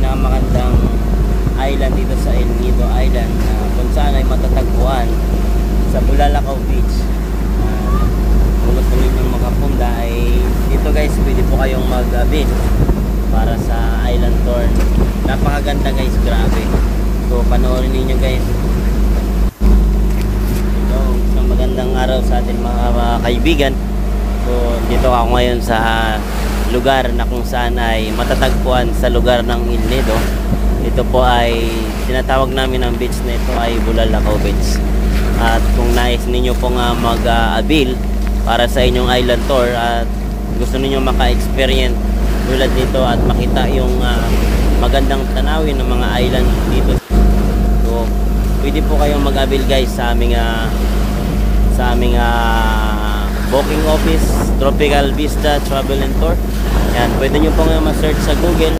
pinakamagandang island dito sa El Nido Island, kung saan ay matatagpuan sa Bulalakaw Beach. Kung gusto niyo makapunta ay dito guys, pwede po kayong mag-avail para sa island tour. Napakaganda guys, grabe. So panoorin niyo guys. Ito, isang magandang araw sa atin mga kaibigan. So dito ako ngayon sa lugar na kung saan ay matatagpuan sa lugar ng El Nido. Ito po ay tinatawag namin ang beach na ito ay Bulalakaw Beach. At kung nais ninyo pong mag-avail para sa inyong island tour at gusto niyo maka-experience tulad nito at makita yung magandang tanawin ng mga island dito, so pwede po kayong mag-avail guys sa aming booking office, Tropical Vista Travel and Tour. Yan, pwede nyo pong ma-search sa Google